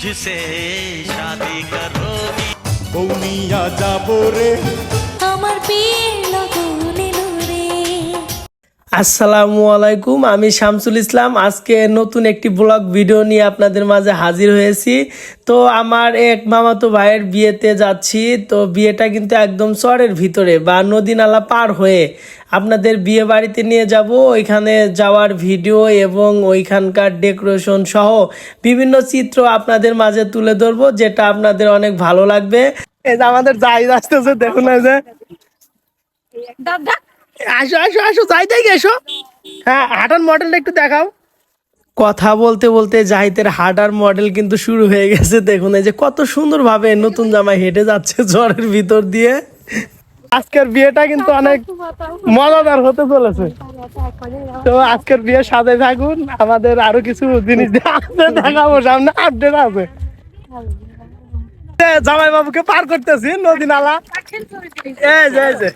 जिसे शादी करोगी বৌনিয়া যাব রে আমার বিয়ের লগন এলো রে। আসসালামু আলাইকুম, আমি শামসুল ইসলাম। আজকে নতুন একটি ব্লগ ভিডিও নিয়ে আপনাদের মাঝে হাজির হয়েছি। তো আমার এক মামাতো ভাইয়ের বিয়েতে যাচ্ছি। তো বিয়েটা কিন্তু একদম চরের ভিতরে বা নদী নালা পার হয়ে আপনাদের বিয়ে বাড়িতে নিয়ে যাব। ওইখানে যাওয়ার ভিডিও এবং ওইখানকার ডেকোরেশন সহ বিভিন্ন চিত্র আপনাদের মাঝে তুলে ধরবো, যেটা আপনাদের অনেক ভালো লাগবে। এই যে আমাদের যাই আসতেছে, দেখুন এই যে আসো আসো আসো, যাই দেখে এসো। হ্যাঁ, হাঁটার মডেলটা একটু দেখাও। কথা বলতে বলতে জাহিদের হাঁটার মডেল কিন্তু শুরু হয়ে গেছে। দেখুন এই যে কত সুন্দরভাবে নতুন জামাই হেঁটে যাচ্ছে ঝড়ের ভিতর দিয়ে। আজকের বিয়েটা কিন্তু অনেক মজাদার হতে চলেছে। তো আজকের বিয়ে সাথে থাকুন, আমাদের আরো কিছু জিনিস দেখাবো, সামনে আপডেট আছে। জামাই বাবুকে পার করতেছি নদী নালা। এই যে এই যে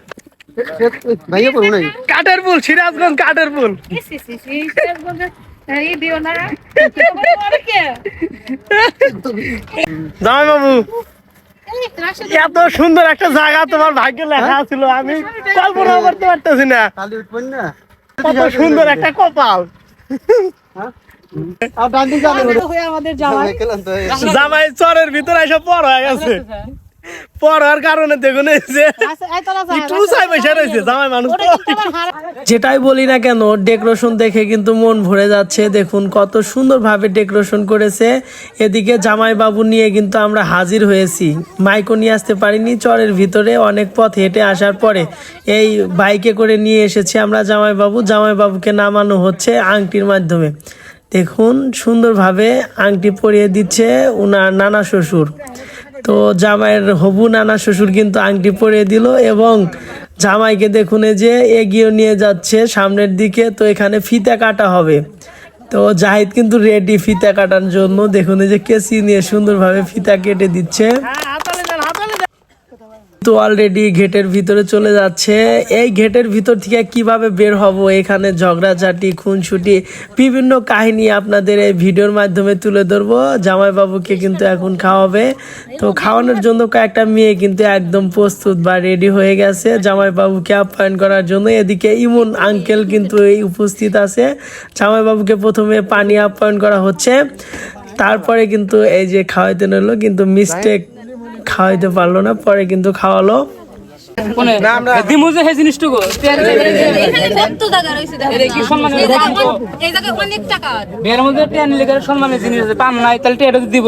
কাঠের পুল, সিরাজগঞ্জ কাঠের পুল। জামাই বাবু, এত সুন্দর একটা জায়গা তোমার ভাগ্যে লেখা ছিল, আমি কল্পনা করতে পারতেছি না। কত সুন্দর একটা কপাল। জামাই চরের ভিতরে এসে পর হয়ে গেছে। পড়ার কারণে দেখুন এই যে একটু উঁচাই বসে রয়েছে জামাই মানুষ। যেটাই বলি না কেন, ডেকোরেশন দেখে কিন্তু মন ভরে যাচ্ছে। দেখুন কত সুন্দরভাবে ডেকোরেশন করেছে। এদিকে জামাই বাবু নিয়ে কিন্তু আমরা হাজির হয়েছি। মাইকও নিয়ে আসতে পারিনি, চরের ভিতরে অনেক পথ হেঁটে আসার পরে এই বাইকে করে নিয়ে এসেছি আমরা জামাই বাবু। জামাই বাবুকে নামানো হচ্ছে আংটির মাধ্যমে। দেখুন সুন্দরভাবে আংটি পরিয়ে দিচ্ছে উনার নানা শ্বশুর। তো জামাইয়ের হবু নানা শ্বশুর কিন্তু আংটি পরিয়ে দিল এবং জামাইকে দেখুন এই যে এগিয়ে নিয়ে যাচ্ছে সামনের দিকে। তো এখানে ফিতা কাটা হবে। তো জাহিদ কিন্তু রেডি ফিতা কাটার জন্য। দেখুন এই যে কেসি নিয়ে সুন্দরভাবে ফিতা কেটে দিচ্ছে। তো অলরেডি গেটের ভিতরে চলে যাচ্ছে। এই গেটের ভিতর থেকে কিভাবে বের হব, এখানে ঝগড়াঝাটি খুনসুটি বিভিন্ন কাহিনী আপনাদের এই ভিডিওর মাধ্যমে তুলে ধরবো। জামাই বাবুকে কিন্তু এখন খাওয়াবে। তো খাওয়ানোর জন্য কয়েকটা মেয়ে কিন্তু একদম প্রস্তুত বা রেডি হয়ে গেছে জামাই বাবুকে আপ্যায়ন করার জন্য। এদিকে ইমন আঙ্কেল কিন্তু এই উপস্থিত আছে। জামাই বাবুকে প্রথমে পানি আপ্যায়ন করা হচ্ছে, তারপরে কিন্তু এই যে খাওয়াইতে নিলো, কিন্তু মিস্টেক খাওয়াইতে পারলো না, পরে কিন্তু খাওয়ালো। সম্মানের জিনিস পান নাই, তাহলে দিব।